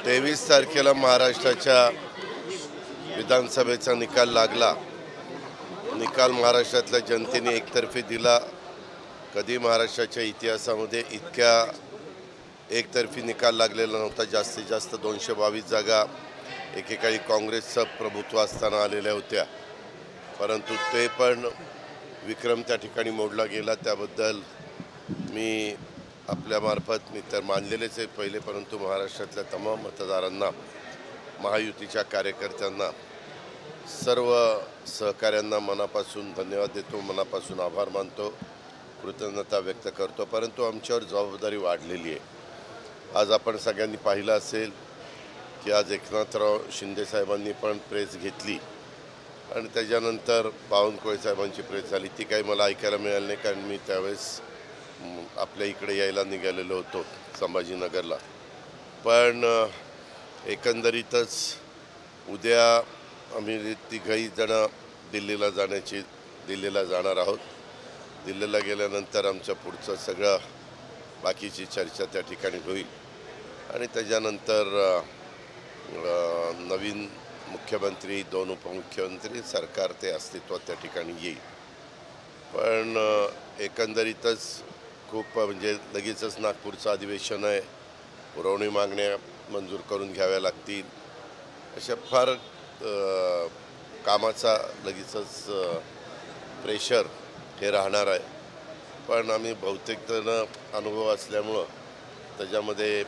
23 तारखेला महाराष्ट्राच्या विधानसभेचा निकाल लागला। निकाल महाराष्ट्रातल्या जनतेने एकतर्फी दिला। कधी महाराष्ट्राच्या इतिहासामध्ये इतक्या एकतर्फी निकाल लागलेला नव्हता। जास्तीत जास्त 222 जागा एकेकाळी काँग्रेसचं प्रभुत्व असताना आलेल्या होत्या, परंतु ते पण विक्रम त्या ठिकाणी मोडला गेला। त्याबद्दल मी आपल्यामार्फत मी तर मानलेलेच आहे पहिले, परंतु महाराष्ट्रातल्या तमाम मतदारांना, महायुतीच्या कार्यकर्त्यांना, सर्व सहकाऱ्यांना मनापासून धन्यवाद देतो, मनापासून आभार मानतो, कृतज्ञता व्यक्त करतो। परंतु आमच्यावर जबाबदारी वाढलेली आहे। आज आपण सगळ्यांनी पाहिलं असेल की आज एकनाथराव शिंदे साहेबांनी पण प्रेस घेतली आणि त्याच्यानंतर बावनकुळे साहेबांची प्रेस झाली। ती काही मला ऐकायला मिळाली नाही, कारण मी त्यावेळेस आपल्या इकडे यायला निघालेलो होतो संभाजीनगरला। पण एकंदरीतच उद्या आम्ही तिघही जण दिल्लीला जाणार आहोत। दिल्लीला गेल्यानंतर आमचं पुढचं सगळं बाकीची चर्चा त्या ठिकाणी होईल आणि त्याच्यानंतर नवीन मुख्यमंत्री, 2 उपमुख्यमंत्री, सरकार ते अस्तित्वात त्या ठिकाणी येईल। पण एकंदरीतच खूप म्हणजे लगेचच नागपूरचं अधिवेशन आहे, पुरवणी मागण्या मंजूर करून घ्याव्या लागतील, अशा फार कामाचा लगेचच प्रेशर हे राहणार आहे। पण आम्ही बहुतेक जण अनुभव असल्यामुळं त्याच्यामध्ये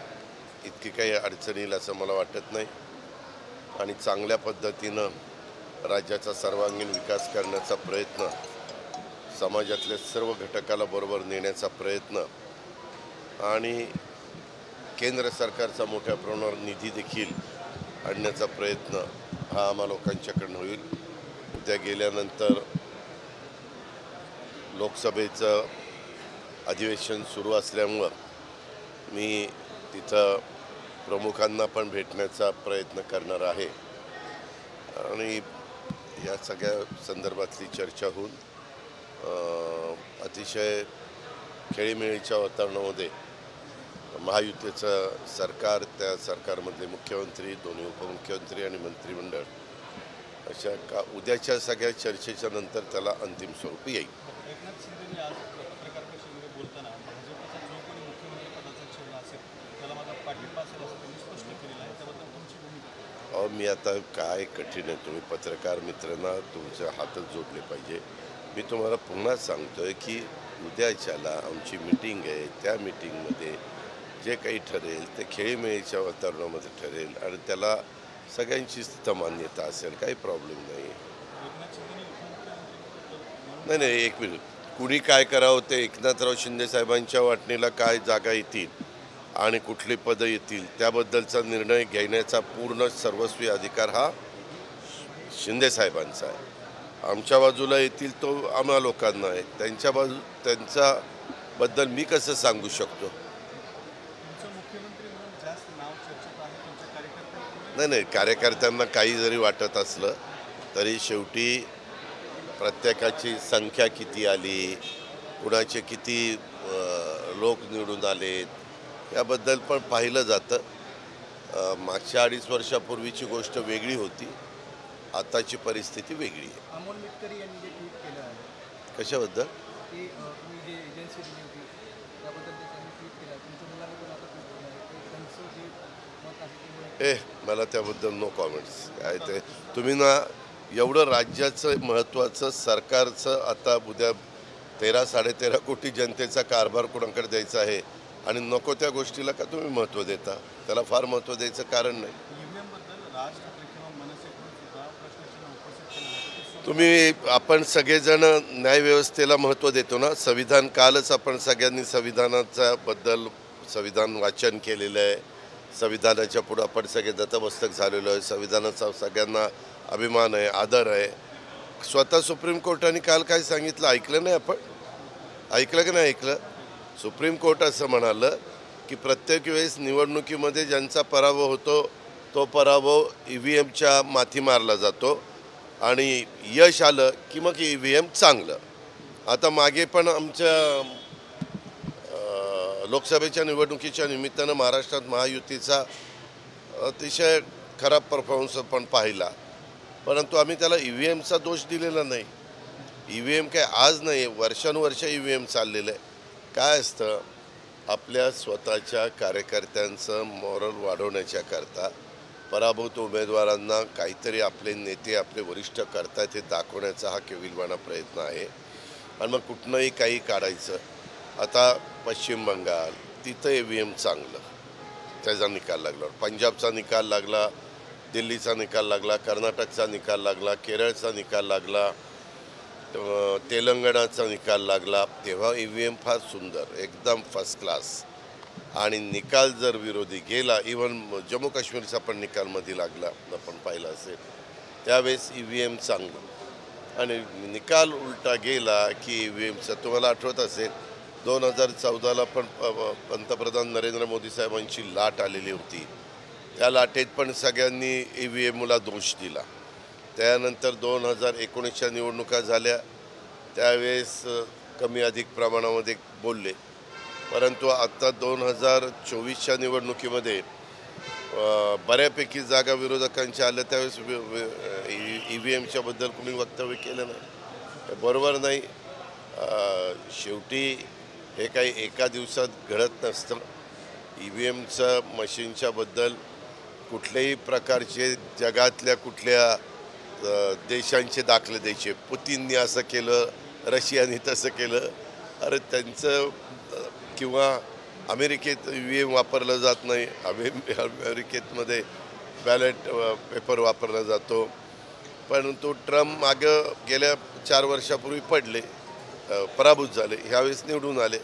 इतकी काही अडचण येईल असं मला वाटत नाही आणि चांगल्या पद्धतीनं राज्याचा सर्वांगीण विकास करण्याचा प्रयत्न, समाजातल्या सर्व घटकाला बरोबर नेण्याचा प्रयत्न आणि केंद्र सरकारचा मोठ्या प्रमाणावर निधी देखील आणण्याचा प्रयत्न हा आम्हा लोकांच्याकडून होईल। उद्या गेल्यानंतर लोकसभेचं अधिवेशन सुरू असल्यामुळं मी तिथं प्रमुखांना पण भेटण्याचा प्रयत्न करणार आहे आणि या सगळ्या संदर्भातली चर्चा होऊन अतिशय खेळीमेळीच्या वातावरणामध्ये महायुतीचं सरकार, त्या सरकारमधले मुख्यमंत्री, 2 उपमुख्यमंत्री आणि मंत्रिमंडळ अशा उद्याच्या सगळ्या चर्चेच्या नंतर त्याला अंतिम स्वरूप येईल। मी आता काय कठीण आहे, तुम्ही पत्रकार मित्रांना तुमचे हातच जोडले पाहिजे। मी तुम्हाला पुन्हा सांगतोय की उद्याच्याला आमची मीटिंग आहे, त्या मीटिंगमध्ये जे काही ठरेल ते खेळीमेळीच्या वातावरणामध्ये ठरेल आणि त्याला सगळ्यांचीच तिथं मान्यता असेल, काही प्रॉब्लेम नाही। नाही, एक मिनिट, कुणी काय करावं ते एकनाथराव शिंदे साहेबांच्या वाटणीला काय जागा येतील आणि कुठली पदं येतील त्याबद्दलचा निर्णय घेण्याचा पूर्ण सर्वस्वी अधिकार हा शिंदे साहेबांचा आहे। आमच्या बाजूला येतील तो आम्हा लोकांना आहे, त्यांच्याबद्दल मी कसं सांगू शकतो? नाही, कार्यकर्त्यांना काही जरी वाटत असलं तरी शेवटी प्रत्येकाची संख्या किती आली, कुणाचे किती लोक निवडून आलेत याबद्दल पण पाहिलं जातं। मागच्या 2.5 वर्षापूर्वीची गोष्ट वेगळी होती, आताची परिस्थिती वेगळी आहे। कशाबद्दल? मला त्याबद्दल नो कॉमेंट्स। काय ते तुम्ही ना, एवढं राज्याचं महत्त्वाचं सरकारचं आता उद्या 13-13.5 कोटी जनतेचा कारभार कोणाकडे द्यायचा आहे आणि नको त्या गोष्टीला का तुम्ही महत्त्व देता? त्याला फार महत्त्व द्यायचं कारण नाही। आपण सगळेजण न्यायव्यवस्थेला महत्त्व देतो ना। संविधान कालच आपण सगळ्यांनी संविधान वाचन केलेलं आहे, संविधानाच्या पुढं आपण सगळे दत्तमस्तक झालेलो आहे, संविधानाचा सगळ्यांना अभिमान आहे, आदर आहे। स्वतः सुप्रीम कोर्टाने काल काय सांगितलं ऐकलं नाही? आपण ऐकलं की नाही ऐकलं? सुप्रीम कोर्ट असं म्हणालं की प्रत्येक वेळेस निवडणुकीमध्ये ज्यांचा पराभव होतो तो पराभव EVMच्या माथी मारला जातो आणि यश आलं की मग EVM चांगलं। आता मागे पण आमच्या लोकसभेच्या निवडणुकीच्या निमित्तानं महाराष्ट्रात महायुतीचा अतिशय खराब परफॉर्मन्स पण पाहिला, परंतु आम्ही त्याला EVMचा दोष दिलेला नाही. EVM काय आज नाही, वर्षानुवर्ष EVM चाललेलं आहे. काय असतं, आपल्या स्वतःच्या कार्यकर्त्यांचं मॉरल वाढवण्याच्याकरता पराभूत उमेदवारांना काहीतरी आपले नेते, आपले वरिष्ठ करतायत हे दाखवण्याचा हा केविलवाणा प्रयत्न आहे. आणि मग कुठनंही काही काढायचं. आता पश्चिम बंगाल, तिथं EVM चांगलं, त्याचा निकाल लागला. पंजाबचा निकाल लागला, दिल्लीचा निकाल लागला, कर्नाटकचा निकाल लागला, केरळचा निकाल लागला, तेलंगणाचा निकाल लागला. तेव्हा EVM फार सुंदर, एकदम फर्स्ट क्लास. आणि निकाल जर विरोधी गेला, इवन जम्मू काश्मीरचा पण निकाल मध्ये लागला, आपण पाहिला असेल, त्यावेळेस EVM चांगलं. आणि निकाल उलटा गेला की EVMचं तुम्हाला आठवत असेल 2014ला पण पंतप्रधान नरेंद्र मोदी साहेबांची लाट आलेली होती. त्या लाटेत पण सगळ्यांनी EVMला दोष दिला. त्यानंतर 2019च्या निवडणुका झाल्या, त्यावेळेस कमी अधिक प्रमाणामध्ये बोलले. परंतु आता 2024च्या निवडणुकीमध्ये बऱ्यापैकी जागा विरोधकांच्या आल्या, त्यावेळेस EVMच्या बद्दल कोणी वक्तव्य केलं नाही. बरोबर नाही. शेवटी हे काही एका दिवसात घडत नसतं. EVMचं मशीनच्या बद्दल कुठल्याही प्रकारचे जगातल्या कुठल्या देशांचे दाखले द्यायचे. पुतीननी असं केलं, रशियाने तसं केलं. अरे त्यांचं किंवा अमेरिकेत EVM वापरलं जात नाही. अमेरिकेतमध्ये बॅलेट पेपर वापरला जातो. परंतु ट्रम्प मागं गेल्या 4 वर्षापूर्वी पडले, पराभूत झाले, ह्यावेळेस निवडून आले.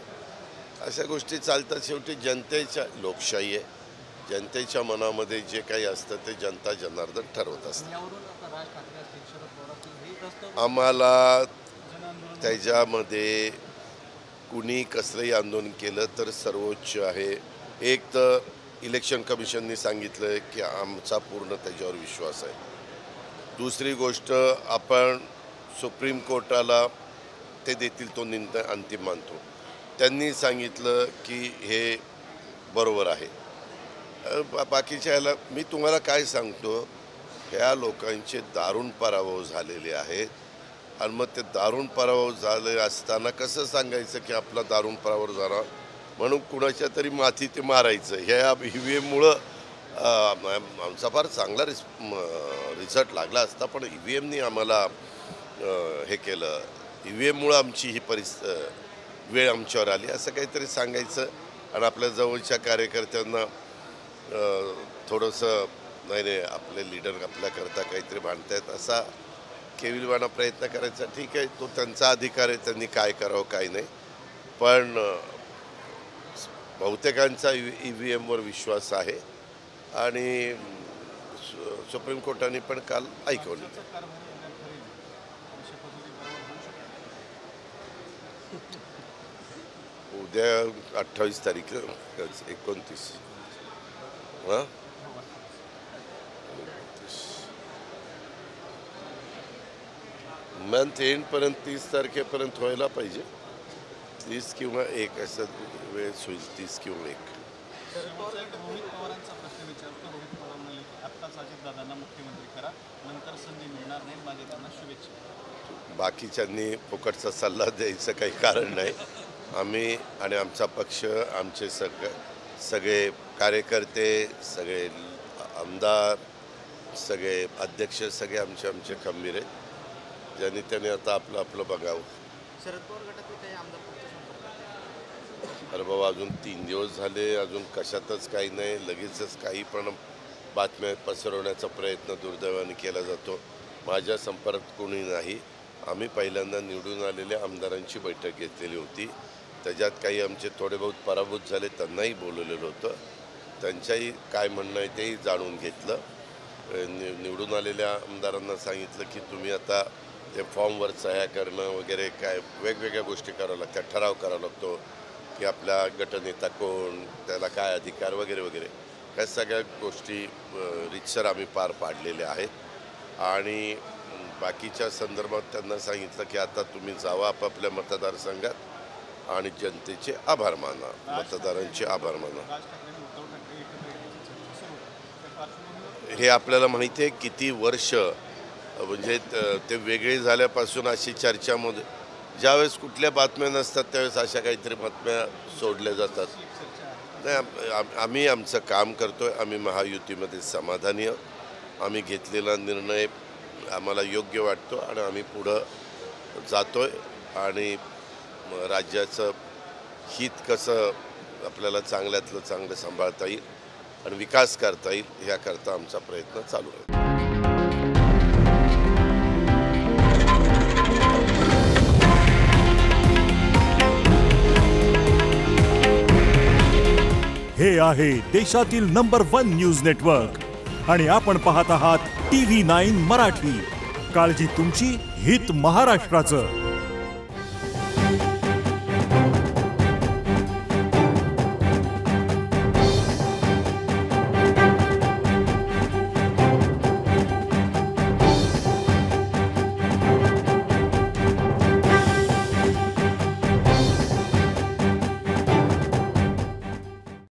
अशा गोष्टी चालतात. शेवटी जनतेच्या, लोकशाही आहे, जनतेच्या मनामध्ये जे काही असतं ते जनता जनार्दन ठरवत असतं. आम्हाला त्याच्यामध्ये कुणी कसलंही आंदोलन केलं तर सर्वोच्च आहे. एक तर इलेक्शन कमिशनने सांगितलं की आमचा पूर्ण त्याच्यावर विश्वास आहे. दुसरी गोष्ट, आपण सुप्रीम कोर्टाला ते देतील तो निर्णय अंतिम मानतो. त्यांनी सांगितलं की हे बरोबर आहे. बाकीच्या ह्याला मी तुम्हाला काय सांगतो, ह्या लोकांचे दारुण पराभव झालेले आहेत. आणि मग ते दारुण पराभव झाले असताना कसं सांगायचं की आपला दारुण पराभव झाला म्हणून कुणाच्या तरी माथी ते मारायचं. ह्या EVMमुळं आमचा फार चांगला रिझल्ट लागला असता, पण EVMनी आम्हाला हे केलं. EVMमुळं आमची ही वेळ आमच्यावर आली असं काहीतरी सांगायचं. आणि आपल्या जवळच्या कार्यकर्त्यांना थोडंसं नाही आपले लीडर आपल्याकरता काहीतरी भांडतायत असा केविलवाणा प्रयत्न करायचा. ठीक आहे, तो त्यांचा अधिकार आहे, त्यांनी काय करावं काय नाही. पण बहुतेकांचा EVMवर विश्वास आहे आणि सुप्रीम कोर्टाने पण काल ऐकवलं. उद्या 28 तारीख, 29 हां मंथ एंडपर्यंत 30 तारखेपर्यंत व्हायला पाहिजे. 30 किंवा 1 असं वेळ होईल. 30 किंवा 1. रोहित पवारांचा प्रश्न विचारतो. रोहित पवार म्हणाले आत्ताच अजितदादांना मुख्यमंत्री करा, नंतर संधी मिळणार नाही, माझे त्यांना शुभेच्छा. बाकीच्यांनी फुकटचा सल्ला द्यायचं काही कारण नाही. आम्ही आणि आमचा पक्ष, आमचे सगळे कार्यकर्ते, सगळे आमदार, सगळे अध्यक्ष, सगळे आमचे खंबीर आहेत. ज्यांनी त्याने आता आपलं बघावं. शरद पवार गटातले काही आमदार अरे बाबा, अजून 3 दिवस झाले, अजून कशातच काही नाही. लगेचच काही पण बातम्या पसरवण्याचा प्रयत्न दुर्दैवाने केला जातो. माझ्या संपर्कात कोणी नाही. आम्ही पहिल्यांदा निवडून आलेल्या आमदारांची बैठक घेतलेली होती. त्याच्यात काही आमचे थोडे बहुत पराभूत झाले, त्यांनाही बोलवलेलं होतं. त्यांच्याही काय म्हणणं आहे तेही जाणून घेतलं. निवडून आलेल्या आमदारांना सांगितलं की तुम्ही आता ते फॉर्मवर सह्या करणं वगैरे काय वेगवेगळ्या गोष्टी कराव्या लागतात. ठराव करावा लागतो की आपला गटनेता कोण, त्याला काय अधिकार वगैरे वगैरे, ह्या सगळ्या गोष्टी रीतसर आम्ही पार पाडलेल्या आहेत. आणि बाकीच्या संदर्भात त्यांना सांगितलं की आता तुम्ही जावा आपापल्या मतदारसंघात आणि जनतेचे आभार माना, मतदारांचे आभार माना. पार्श्वभूमीवर हे आपल्याला माहिती आहे किती वर्ष म्हणजे ते वेगळे झाल्यापासून अशी चर्चामध्ये ज्यावेळेस कुठल्या बातम्या नसतात त्यावेळेस अशा काहीतरी बातम्या सोडल्या जातात. नाही, आम्ही आमचं काम करतोय. आम्ही महायुतीमध्ये समाधानी आहोत. आम्ही घेतलेला निर्णय आम्हाला योग्य वाटतो आणि आम्ही पुढं जातोय आणि राज्याचं हित कसं आपल्याला चांगल्यातलं चांगलं सांभाळता येईल आणि विकास करता येईल ह्याकरता आमचा प्रयत्न चालू आहे. हे आहे देशातील नंबर 1 न्यूज नेटवर्क आणि आपण पाहत आहात TV9 मराठी. काळजी तुमची, हित महाराष्ट्राचं.